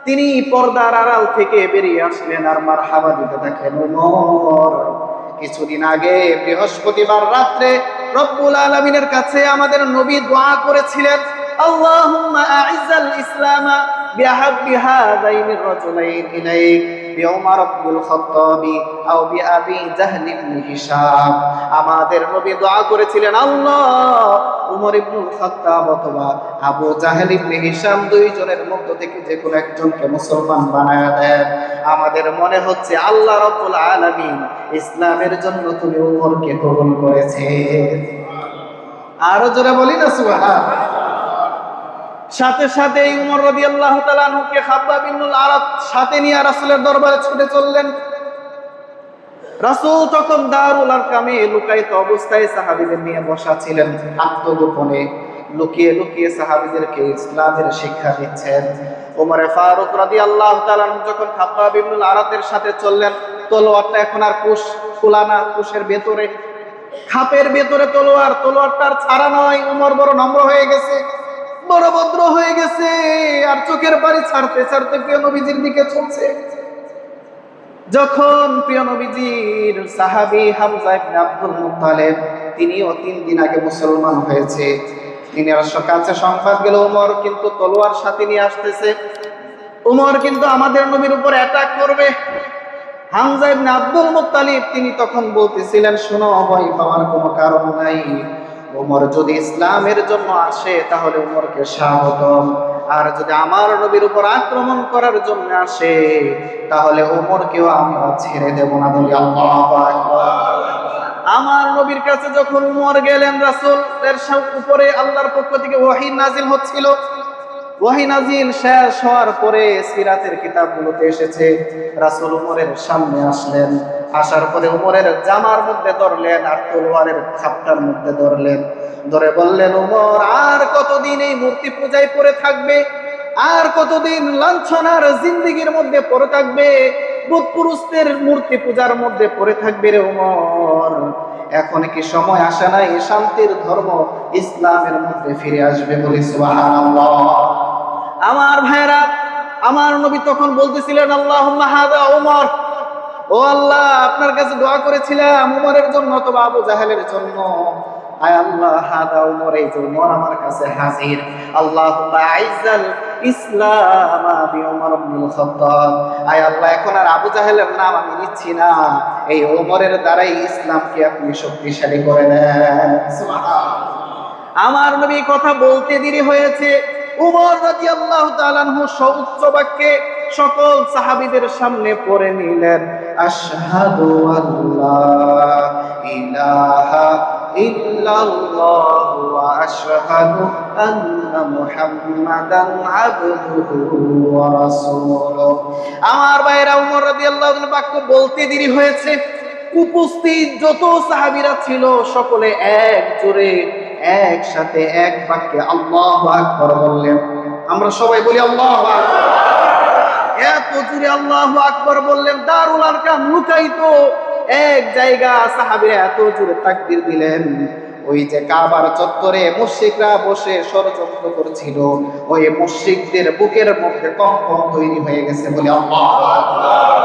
তিনি পর্দার আড়াল থেকে বেরিয়ে আসলেন আর মারহাবা দিতে থাকেন, উমর, কিছুদিন আগে বৃহস্পতিবার রাত্রে রব্বুল আলামিনের কাছে আমাদের নবী দোয়া করেছিলেন, আল্লাহুম্মা আ'iজ্জাল ইসলামা বিহাব্বি হাযাইনির রাজুলাইন ইলাইক বিউমর ইবনুল খাত্তাবি আও বিআবি জাহল ইবনে হিশাম। আমাদের নবী দোয়া করেছিলেন, আল্লাহ, উমর ইবনুল খাত্তাব অথবা আবু জাহল ইবনে হিশাম দুইজনের মধ্য থেকে যে কোনো একজনকে মুসলমান বানায়া দেন। আমাদের মনে হচ্ছে আল্লাহ রাব্বুল আলামিন ইসলামের জন্য তুমি উমরকে কবুল করেছেন। আরো জোরে বলি না সুবহানাল্লাহ। সাথে সাথে উমর রাদিয়াল্লাহু তাআলা আনহুকে খাব্বাব ইবনুল আরাত সাথে নিয়ে রাসূলের দরবারে ছুটে চললেন। রাসূল তখন দারুল আরকামে লুকায়িত অবস্থায় সাহাবীদের নিয়ে বসা ছিলেন, আত্মগোপনে লুকিয়ে লুকিয়ে সাহাবীদেরকে ইসলামের শিক্ষা দিচ্ছেন। ওমর ফারুক রাদিয়াল্লাহু তাআলা যখন খাব্বাব ইবনুল আরাতের সাথে চললেন, তলোয়ারটা এখন আর কুশ খোলা না, কুশের ভেতরে, খাপের ভেতরে তলোয়ারটা আর ছাড়া নয়। ওমর বড় নম্র হয়ে গেছে, বড় ভদ্র হয়ে গেছে, আর চোখের পানি ছাড়তে ছাড়তে প্রিয় নবীজির দিকে চলছে। যখন প্রিয় নবীজির সাহাবী হামজা ইবনে আব্দুল মুত্তালিব, তিনিও 3 দিন আগে মুসলমান হয়েছে, তিনি কাছে সংবাদ গেল ওমর কিন্তু তলোয়ার সাথে নিয়ে আসতেছে, ওমর কিন্তু আমাদের নবীর উপর অ্যাটাক করবে। হামজা ইবনে আব্দুল মুত্তালিব তিনি তখন বলতেছিলেন, শোনো, ভয় পাওয়ার কোনো কারণ নাই, ওমর যদি ইসলামের জন্য আসে তাহলে ওমরকে স্বাগতম, আর যদি আমার নবীর উপর আক্রমণ করার জন্য আসে তাহলে ওমরকেও আমরা ছেড়ে দেব না। বলি আল্লাহু আকবার। আমার নবীর কাছে যখন ওমর গেলেন, রাসূলের উপরে আল্লাহর পক্ষ থেকে ওহী নাজিল হচ্ছিল। ওহী নাজিল শেষ হওয়ার পরে সিরাতের কিতাবগুলোতে এসেছে, রাসূল ওমরের সামনে আসলেন, আসার পরে ওমরের জামার মধ্যে ধরলেন আর তলোয়ারের খাপটার মধ্যে ধরলেন, ধরে বললেন, ওমর আর কতদিন এই মূর্তি পূজায় পড়ে থাকবে, আর কতদিন লাঞ্ছনার জিন্দেগির মধ্যে পড়ে থাকবে, বুত পুরুষদের মূর্তি পূজার মধ্যে পড়ে থাকবে রে ওমর? এখন কি সময় আসে নাই শান্তির ধর্ম ইসলামের মধ্যে ফিরে আসবে? বলি সুবহানাল্লাহ। আমার ভাইরা, আমার নবী তখন বলতেছিলেন, আল্লাহুম্মা হাদা ওমর, ও আল্লাহ, আপনার কাছে দোয়া করেছিলাম ওমরের জন্য অথবা আবু জাহেলের জন্য, আয় আল্লাহ, হাদা ওমর, এই যে ওমর আমার কাছে হাজির, আল্লাহুম্মা আইজ্জাল ইসলাম বিওমর ইবনুল খাত্তাব, আয় আল্লাহ, এখন আর আবু জাহেলের নাম আমি নিচ্ছি না, এই ওমরের দ্বারাই ইসলামকে আপনি শক্তিশালী করে দেন। সুবহানাল্লাহ। আমার নবী কথা বলতে দেরি হয়েছে, উমর রাদিয়াল্লাহু তাআলা আনহু সউচ্চ বাক্যে সকল সাহাবীদের সামনে পড়ে নিলেন, আশহাদু আল্লা ইলাহা ইল্লাল্লাহ ওয়া আশহাদু আন্না মুহাম্মাদান আবদুহু ওয়া রাসূলুহু। আমার ভাইরা, উমর রাদিয়াল্লাহু তাআলা বাক্য বলতে দেরি হয়েছে, উপস্থিত যত সাহাবীরা ছিল সকলে এক জোরে একসাথে এক বাক্যে আল্লাহু আকবার বললেন। আমরা সবাই বলি আল্লাহু আকবার। এত জোরে আল্লাহু আকবার বললেন, দারুল আরকাম লুকায়িত এক জায়গা, সাহাবীরা এত জোরে তাকবীর দিলেন, ওই যে কাবার চত্বরে মুশরিকরা বসে ষড়যন্ত্র করছিল, ওই মুশরিকদের বুকের মধ্যে কম্পন তৈরি হয়ে গেছে। বলি আল্লাহু আকবার।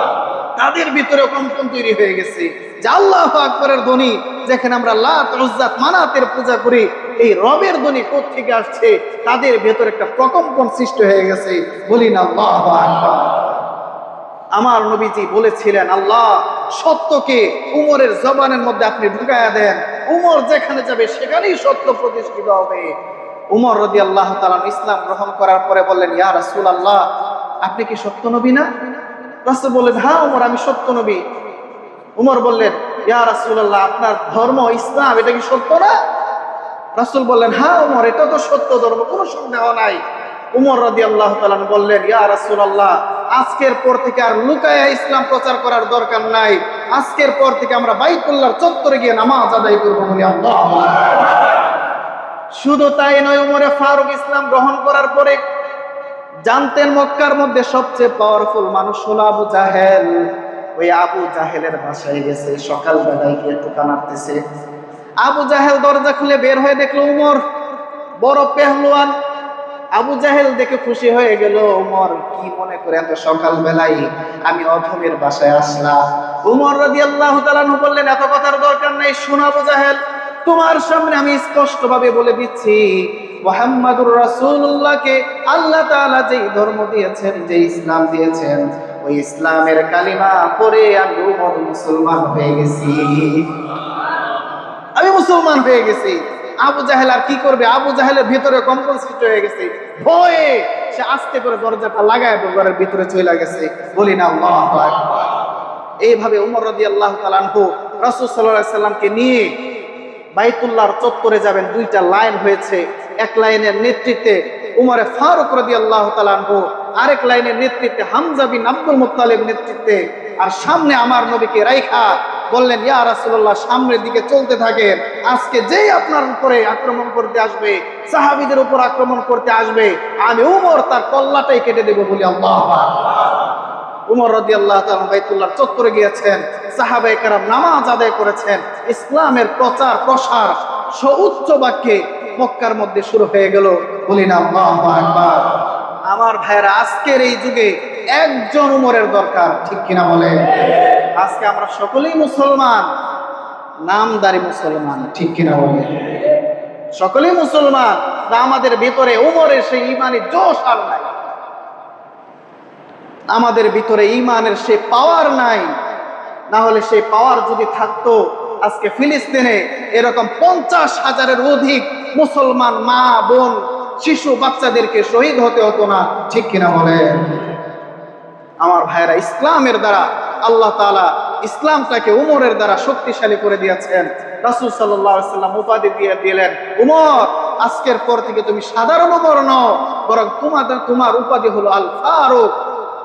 তাদের ভিতরে কম্পন তৈরি হয়ে গেছে যে আল্লাহু আকবারের ধ্বনি, যেখানে আমরা লাত উজ্জাত মানাতের পূজা করি, এই রবের ধ্বনি কোথা থেকে আসছে, তাদের ভেতরে একটা প্রকম্পন সৃষ্টি হয়ে গেছে। বলি না আল্লাহু আকবার। আমার নবীজি বলেছিলেন, আল্লাহ সত্যকে উমরের জবানের মধ্যে আপনি ঢুকায়া দেন, উমর যেখানে যাবে সেখানেই সত্য প্রতিষ্ঠিত হবে। উমর রাদিয়াল্লাহু তাআলা ইসলাম গ্রহণ করার পরে বললেন, ইয়া রাসূলুল্লাহ, আপনি কি সত্য নবী না? রাসূল বললেন, হ্যাঁ উমর, আমি সত্য নবী। উমর বললেন, ইয়া রাসূলুল্লাহ, আপনার ধর্ম ইসলাম, এটা কি সত্য না? রাসূল বললেন, হ্যাঁ উমর, এটা তো সত্য ধর্ম, কোনো সন্দেহ নাই। উমর রাদিয়াল্লাহু তাআলা বললেন, ইয়া রাসূলুল্লাহ, আজকের পর থেকে আর লুকায়া ইসলাম প্রচার করার দরকার নাই, আজকের পর থেকে আমরা বাইতুল্লাহর চত্বরে গিয়ে নামাজ আদায় করব। বলি আল্লাহু আকবার। শুধু তাই নয়, উমরে ফারুক ইসলাম গ্রহণ করার পরে জানতেন মক্কার মধ্যে সবচেয়ে পাওয়ারফুল মানুষ হলো আবু জাহেল। ওই আবু জাহেলের বাসায় গেছে, সকালবেলায় গিয়ে টোকা মারতেছে। আবু জাহেল দরজা খুলে বের হয়ে দেখলো উমর বড় পেহলওয়ান। আবু জাহেল দেখে খুশি হয়ে গেল, উমর কি মনে করে এত সকালবেলায় আমি অধমের বাসায় আসলাম? উমর রাদিয়াল্লাহু তাআলা বললেন, এত কথার দরকার নাই, শোনো আবু জাহেল, তোমার সামনে আমি স্পষ্ট ভাবে বলে দিচ্ছি, মুহাম্মাদুর রাসূলুল্লাহকে আল্লাহ তাআলা যেই ধর্ম দিয়েছেন, যে ইসলাম দিয়েছেন, ওই ইসলামের কালিমা পড়ে আমি উমর মুসলমান হয়ে গেছি, আমি মুসলমান হয়ে গেছি। আবু জাহেল আর কি করবে? আবু জাহেলের ভিতরে কম্পন সৃষ্টি হয়ে গেছে, ভয়ে সে আস্তে করে দরজাটা লাগায় ঘরের ভিতরে চলে গেছে। বলি না আল্লাহু আকবার। এইভাবে উমর রাদিয়াল্লাহু তাআলা আনহু রাসূল সাল্লাল্লাহু আলাইহি সাল্লামকে নিয়ে বাইতুল্লাহর চত্বরে যাবেন। 2টা লাইন হয়েছে, এক লাইনের নেতৃত্বে উমরে ফারুক রাদিয়াল্লাহু তাআলা আনহু, আরেক লাইনের নেতৃত্বে হামজা বিন আব্দুল মুত্তালিব নেতৃত্বে, আর সামনে আমার নবীকে রাইখা বললেন, ইয়া রাসূলুল্লাহ, সামনের দিকে চলতে থাকেন, আজকে যেই আপনার উপরে আক্রমণ করতে আসবে, সাহাবীদের উপর আক্রমণ করতে আসবে, আমি উমর তার কল্লাটাই কেটে দেব বলি আল্লাহু আকবার। উমর রাদিয়াল্লাহু তাআলা বাইতুল্লাহর চত্বরে গিয়েছেন, সাহাবায়ে কেরাম নামাজ আদায় করেছেন, ইসলামের প্রচার প্রসার সুউচ্চ বাক্যে মক্কার মধ্যে শুরু হয়ে গেল, বলি না আল্লাহু আকবার। আমার ভাইরা, আজকের এই যুগে একজন উমরের দরকার, ঠিক কিনা বলে? আজকে আমরা সকলেই মুসলমান, নামদারি মুসলমান, ঠিক কিনা বলে? সকলেই মুসলমান, আমাদের ভিতরে উমরের সেই ইমানি জোশ আর নাই, আমাদের ভিতরে ইমানের সেই পাওয়ার নাই। না হলে সেই পাওয়ার যদি থাকতো, আজকে ফিলিস্তিনে এরকম 50,000-এর অধিক মুসলমান মা বোন শিশু বাচ্চাদেরকে শহীদ হতে হতো না, ঠিক কিনা বলে? আমার ভাইরা, ইসলামের দ্বারা আল্লাহ তাআলা ইসলামটাকে উমরের দ্বারা শক্তিশালী করে দিয়েছেন। রাসূল সাল্লাল্লাহু আলাইহি ওয়াসাল্লাম উপাধি দিয়ে দিলেন, উমর, আজকের পর থেকে তুমি সাধারণ উমর নও, বরং তোমার উপাধি হলো আল ফারুক,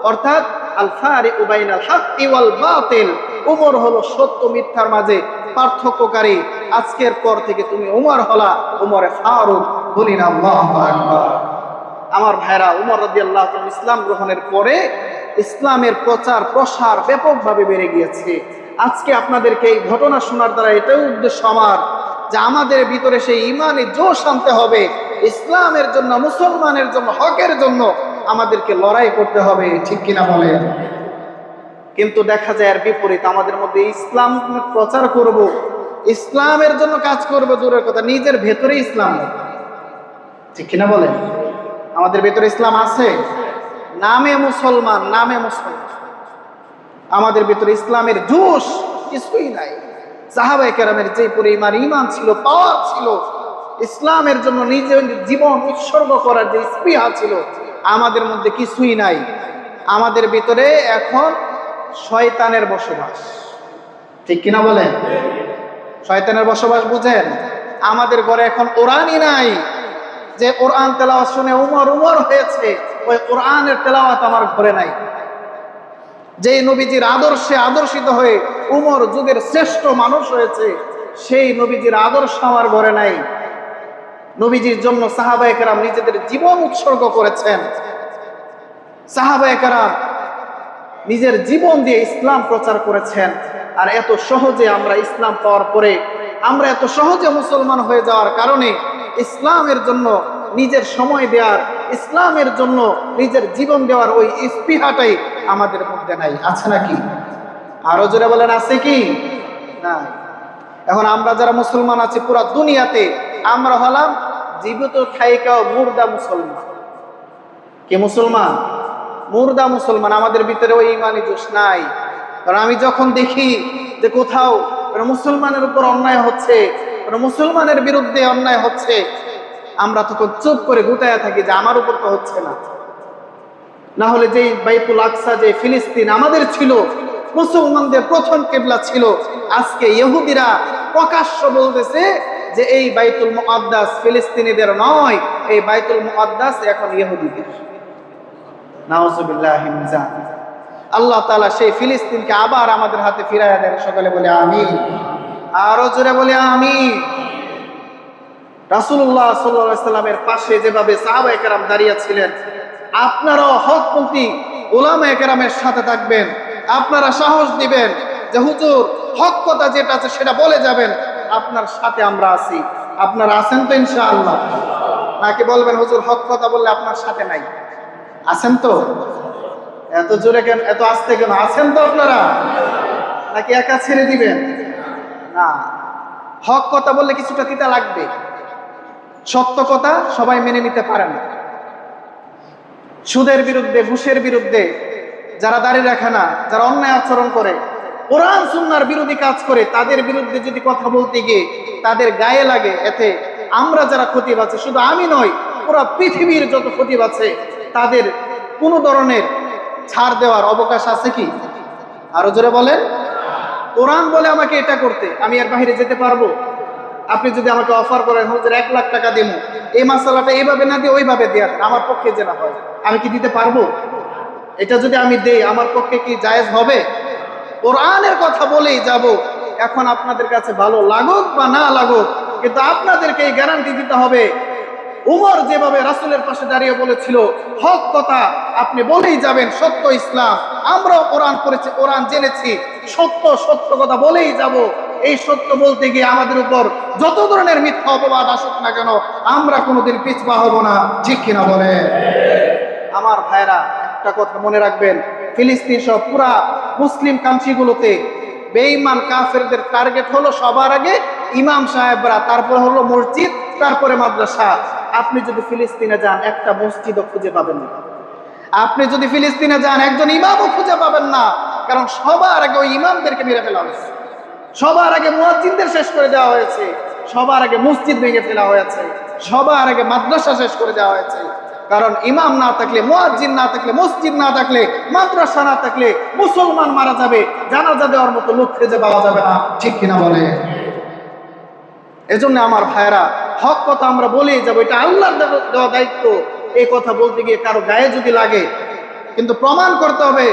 অর্থাৎ আল ফারিকু বাইনাল হাক্কি ওয়াল বাতিল। উমর হলো সত্য মিথ্যার মাঝে পার্থক্যকারী। আজকের পর থেকে তুমি উমর হলা উমরে ফারুক, বলি না আল্লাহু আকবার। আমার ভাইরা, উমর রাদিয়াল্লাহু তাআলা ইসলাম গ্রহণের পরে ইসলামের প্রচার প্রসার ব্যাপকভাবে বেড়ে গিয়েছে। আজকে আপনাদেরকে এই ঘটনা শোনার দ্বারা এটাই উদ্দেশ্য আমার, যে আমাদের ভিতরে সেই ইমানি জোশ আনতে হবে। ইসলামের জন্য, মুসলমানের জন্য, হকের জন্য আমাদেরকে লড়াই করতে হবে, ঠিক কিনা বলে? কিন্তু দেখা যায় এর বিপরীত, আমাদের মধ্যে ইসলাম প্রচার করব, ইসলামের জন্য কাজ করব দূরের কথা, নিজের ভেতরে ইসলাম নেই, ঠিক কিনা বলে? আমাদের ভেতরে ইসলাম আছে, নামে মুসলমান, নামে মুসলমান, আমাদের ভিতরে ইসলামের জোশ কিছুই নাই। সাহাবায়ে কেরামের যে পরিমাণ ঈমান ছিল, পাওয়ার ছিল, ইসলামের জন্য নিজের জীবন উৎসর্গ করার যে স্পৃহা ছিল, আমাদের মধ্যে কিছুই নাই। আমাদের ভিতরে এখন শয়তানের বসবাস, ঠিক কিনা বলেন? শয়তানের বসবাস বুঝেন? আমাদের ঘরে এখন কোরআনই নাই, যে কোরআন তেলাওয়াত শুনে উমর উমর হয়েছে, ওই কোরআনের তেলাওয়াত আমার ঘরে নাই। যে নবীজির আদর্শে আদর্শিত হয়ে উমর যুগের শ্রেষ্ঠ মানুষ হয়েছে, সেই নবীজির আদর্শ আমার ঘরে নাই। নবীজির জন্য সাহাবায়ে কেরাম নিজেদের জীবন উৎসর্গ করেছেন। সাহাবায়ে কেরাম নিজের জীবন দিয়ে ইসলাম প্রচার করেছেন। আর এত সহজে আমরা ইসলাম পাওয়ার পরে, আমরা এত সহজে মুসলমান হয়ে যাওয়ার কারণে ইসলামের জন্য নিজের সময় দেওয়ার, ইসলামের জন্য নিজের জীবন দেওয়ার ওই স্পৃহাটাই আমাদের মধ্যে নাই। আছে নাকি? আরো জোরে বলেন, আছে কি? নাই। এখন আমরা যারা মুসলমান আছি পুরো দুনিয়াতে, আমরা হলাম জীবিত থাইকাও মুর্দা মুসলমান। কে মুসলমান? মুর্দা মুসলমান। আমাদের ভিতরে ওই ইমানি জোশ নাই। কারণ আমি যখন দেখি যে কোথাও মুসলমানের উপর অন্যায় হচ্ছে, মুসলমানের বিরুদ্ধে অন্যায় হচ্ছে, আমরা তখন চুপ করে গুটায়া থাকি যে আমার উপর তো হচ্ছে না। না হলে যেই বাইতুল আকসা, যে ফিলিস্তিন আমাদের ছিল, মুসলমানদের প্রথম কিবলা ছিল, আজকে ইহুদিরা প্রকাশ্য বলতেছে যে এই বাইতুল মুআদ্দাস ফিলিস্তিনিদের নয়, এই বাইতুল মুআদ্দাস এখন ইহুদিদের। নাউজুবিল্লাহি মিন যালিক। আল্লাহ তাআলা সেই ফিলিস্তিনকে আবার আমাদের হাতে ফিরাইয়া দেন। সকলে বলে আমিন। আরো জোরে বলে আমিন। রাসূলুল্লাহ সাল্লাল্লাহু আলাইহি সাল্লামের পাশে যেভাবে সাহাবায়ে কেরাম দাঁড়িয়ে ছিলেন, আপনারাও হকপন্থী উলামায়ে কেরামের সাথে থাকবেন। আপনারা সাহস দিবেন যে হুজুর হক কথা যেটা আছে সেটা বলে যাবেন, আপনার সাথে আমরা আছি। আপনারা আছেন তো ইনশাআল্লাহ? নাকি বলবেন হুজুর হক কথা বললে আপনার সাথে নাই? আছেন তো? এত জোরে কেন, এত আস্তে কেন? আছেন তো আপনারা? নাকি একা ছেড়ে দিবেন? না, হক কথা বললে কিছুটা তিতা লাগবে। সত্য কথা সবাই মেনে নিতে পারে না। সুদের বিরুদ্ধে, ঘুষের বিরুদ্ধে যারা দাঁড়িয়ে রাখে না, যারা অন্যায় আচরণ করে, কোরআন সুন্নাহর বিরোধী কাজ করে, তাদের বিরুদ্ধে যদি কথা বলতে গিয়ে তাদের গায়ে লাগে, এতে আমরা যারা খতিব আছে, শুধু আমি নয়, পুরো পৃথিবীর যত খতিব আছে, তাদের কোনো ধরনের ছাড় দেওয়ার অবকাশ আছে কি? আরো জোরে বলেন। কোরআন বলে আমাকে এটা করতে, আমি এর বাইরে যেতে পারবো? আপনি যদি আমাকে অফার করেন হুজুর 1 লাখ টাকা দেব, এই মাসালাটা এইভাবে না দিয়ে ওইভাবে দেয়া দেন, আমার পক্ষে যে না হয়, আমি কি দিতে পারবো? এটা যদি আমি দেই, আমার পক্ষে কি জায়েজ হবে? কোরআনের কথা বলেই যাব, এখন আপনাদের কাছে ভালো লাগুক বা না লাগুক, কিন্তু আপনাদেরকে এই গ্যারান্টি দিতে হবে, উমর যেভাবে রাসূলের পাশে দাঁড়িয়ে বলেছিল হক কথা আপনি বলেই যাবেন, সত্য ইসলাম, আমরাও কোরআন পড়েছি, কোরআন জেনেছি, সত্য সত্য কথা বলেই যাব। এই সত্য বলতে গিয়ে আমাদের উপর যত ধরনের মিথ্যা অপবাদ আসুক না কেন, আমরা কোনোদিন পিছপা হব না, ঠিক কিনা বলে? আমার ভাইরা, একটা কথা মনে রাখবেন, ফিলিস্তিন সহ পুরা মুসলিম কান্ট্রিগুলোতে বেঈমান কাফেরদের টার্গেট হলো সবার আগে ইমাম সাহেবরা, তারপরে হলো মসজিদ, তারপরে মাদ্রাসা। আপনি যদি ফিলিস্তিনে যান একটা মসজিদও খুঁজে পাবেন না, আপনি যদি ফিলিস্তিনে যান একজন ইমামও খুঁজে পাবেন না, কারণ সবার আগে ওই ইমামদেরকে মেরে ফেলা হয়েছে, সবার আগে মুয়াজ্জিনদের শেষ করে দেওয়া হয়েছে, সবার আগে মসজিদ ভেঙে ফেলা হয়েছে, সবার আগে মাদ্রাসা শেষ করে দেওয়া হয়েছে। কারণ ইমাম না থাকলে, মুয়াজ্জিন না থাকলে, মসজিদ না থাকলে, মাদ্রাসা না থাকলে মুসলমান মারা যাবে, জানাজা দেওয়ার মতো লোক খুঁজে পাওয়া যাবে না, ঠিক কিনা বলে? এজন্য আমার ভাইরা, হক কথা আমরা বলেই যাবো, এটা আল্লাহর দেওয়া দায়িত্ব। এই কথা বলতে গিয়ে কারো গায়ে যদি লাগে, কিন্তু প্রমাণ করতে হবে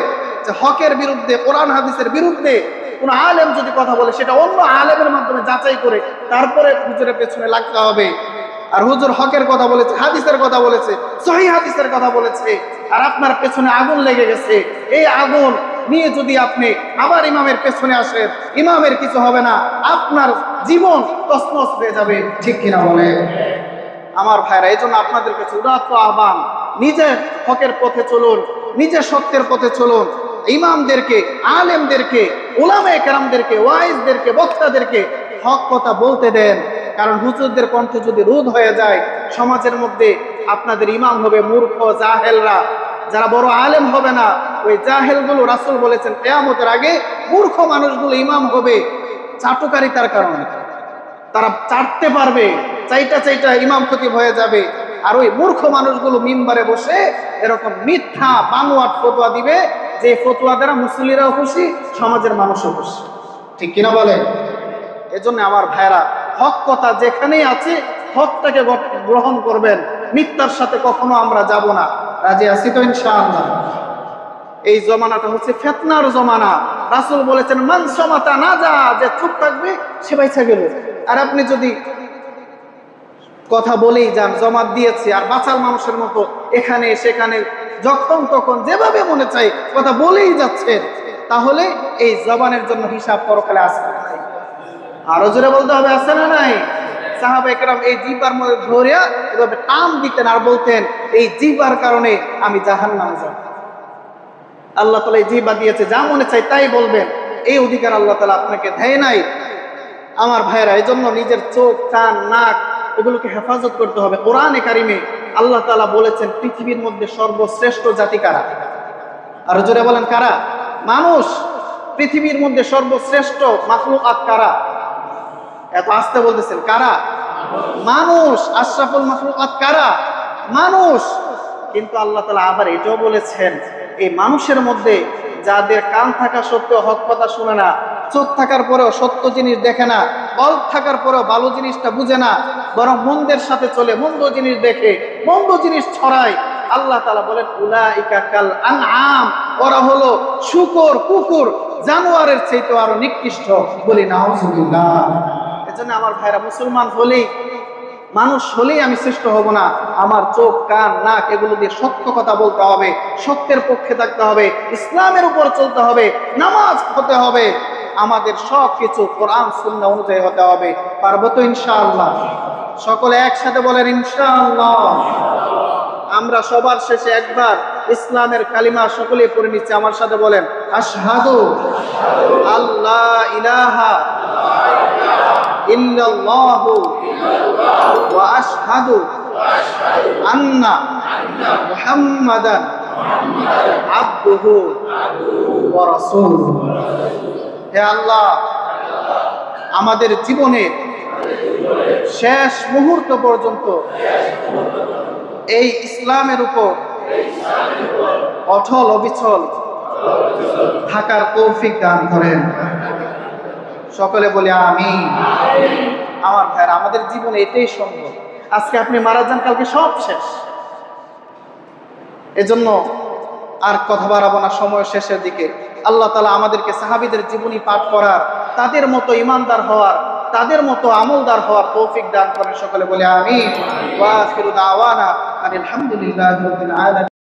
যে হকের বিরুদ্ধে, কোরআন হাদিসের বিরুদ্ধে কোন আলেম যদি কথা বলে, সেটা অন্য আলেমের মাধ্যমে যাচাই করে তারপরে হুজুরের পেছনে লাগতে হবে। আর হুজুর হকের কথা বলেছে, হাদিসের কথা বলেছে, সহিহ হাদিসের কথা বলেছে, আর আপনার পেছনে আগুন লেগে গেছে, এই আগুন নিয়ে যদি আপনি আবার ইমামের পেছনে আসেন, ইমামের কিছু হবে না, আপনার জীবন তছনছ হয়ে যাবে, ঠিক কিনা বলে? আমার ভাইরা, এই জন্য আপনাদের কাছে উদাত্ত আহ্বান, নিজে হকের পথে চলুন, নিজে সত্যের পথে চলুন, ইমামদেরকে, আলেমদেরকে, উলামায়ে কেরামদেরকে, ওয়াইজদেরকে, বক্তাদেরকে হক কথা বলতে দেন। কারণ হুজুরদের কণ্ঠ যদি রোধ হয়ে যায়, সমাজের মধ্যে আপনাদের ইমাম হবে মূর্খ জাহেলরা, যারা বড় আলেম হবে না, ওই জাহেলগুলো, রাসূল বলেছেন কিয়ামতের আগে মূর্খ মানুষগুলো ইমাম হবে চাটুকারিতার কারণে, তারা চাটতে পারবে, চাইটা চাইটা ইমাম খতিব হয়ে যাবে। আর ওই মূর্খ মানুষগুলো মিম্বারে বসে এরকম মিথ্যা বানোয়াট ফতোয়া দিবে, যে ফতোয়া দ্বারা মুসল্লিরাও খুশি, সমাজের মানুষও খুশি, ঠিক কিনা বলে? এজন্য আমার ভাইরা, হক কথা যেখানেই আছে হকটাকে গ্রহণ করবেন, মিথ্যার সাথে কখনো আমরা যাব না। রাজি আছি তো ইনশাআল্লাহ? এই জমানাটা হচ্ছে ফিতনার জমানা। রাসূল বলেছেন মান সামাতা নাজা, যে চুপ থাকবে সে বাইচা গেল। আর আপনি যদি কথা বলেই যান, জমাত দিয়েছে আর বাচাল মানুষের মতো এখানে সেখানে যখন তখন যেভাবে মনে চাই কথা বলেই যাচ্ছেন, তাহলে এই জবানের জন্য হিসাব পরকালে আসবে না। আরো জোরে বলতে হবে, আছে না নাই? সাহাবায়ে কেরাম এই জিহ্বার মধ্যে ধরিয়া এভাবে টান দিতেন আর বলতেন এই জিহ্বার কারণে আমি জাহান্নামে যাব। আল্লাহ তাআলা এই জিহ্বা দিয়েছে, যা মনে চাই তাই বলবেন, এই অধিকার আল্লাহ তাআলা আপনাকে দেয় নাই। আমার ভাইরা, এই জন্য নিজের চোখ, কান, নাক এগুলোকে হেফাজত করতে হবে। কোরআনে কারিমে আল্লাহ তাআলা বলেছেন পৃথিবীর মধ্যে সর্বশ্রেষ্ঠ জাতি কারা? আর জোরে বলেন কারা? মানুষ। পৃথিবীর মধ্যে সর্বশ্রেষ্ঠ মাখলুকাত কারা? এত আস্তে বলতেছেন, কারা? মানুষ। আশরাফুল মাখলুকাত কারা? মানুষ। কিন্তু আল্লাহ তাআলা আবার এটাও বলেছেন, এই মানুষের মধ্যে যাদের কান থাকা সত্ত্বেও হক কথা শুনে না, চোখ থাকার পরেও সত্য জিনিস দেখে না, কল্প থাকার পরেও ভালো জিনিসটা বুঝে না, বরং মন্দের সাথে চলে, মন্দ জিনিস দেখে, মন্দ জিনিস ছড়ায়, আল্লাহ তাআলা বলেন উলাইকা কাল আনআম, ওরা হলো শূকর, কুকুর, জানোয়ারের চাইতে আরো নিকৃষ্ট। বলি নাউজুবিল্লাহ। এজন্য আমার ভাইরা, মুসলমান হলেই, মানুষ হলেই আমি শ্রেষ্ঠ হব না। আমার চোখ, কান, নাক এগুলো দিয়ে সত্য কথা বলতে হবে, সত্যের পক্ষে থাকতে হবে, ইসলামের উপর চলতে হবে, নামাজ হতে হবে, আমাদের সব কিছু কোরআন সুন্নাহ অনুযায়ী হতে হবে। পারবো তো ইনশাআল্লাহ? সকলে একসাথে বলেন ইনশাআল্লাহ। আমরা সবার শেষে একবার ইসলামের কালিমা সকলেই পড়ে নিচ্ছি, আমার সাথে বলেন আশহাদু আল্লাহ ইলাহা ইল্লাল্লাহু ওয়া আশহাদু আন্না মুহাম্মাদান আবদুহু ওয়া রাসূলুহু। হে আল্লাহ, আমাদের জীবনে শেষ মুহূর্ত পর্যন্ত এই ইসলামের উপর অটল অবিচল থাকার তৌফিক দান করেন। সকলে বলি আমিন। আমার ভাইরা, আমাদের জীবনে এটাই সম্ভব। আজকে আপনি মারা যান, কালকে সব শেষ। এজন্য আর কথা বাড়াবো না, সময় শেষের দিকে। আল্লাহ তাআলা আমাদেরকে সাহাবীদের জীবনী পাঠ করার তাদের মতো ইমানদার হওয়ার, তাদের মতো আমলদার হওয়ার তৌফিক দান করেন। সকলে বলে আমিন। ওয়া আখিরু দাওয়ানা আলহামদুলিল্লাহি রাব্বিল আলামিন।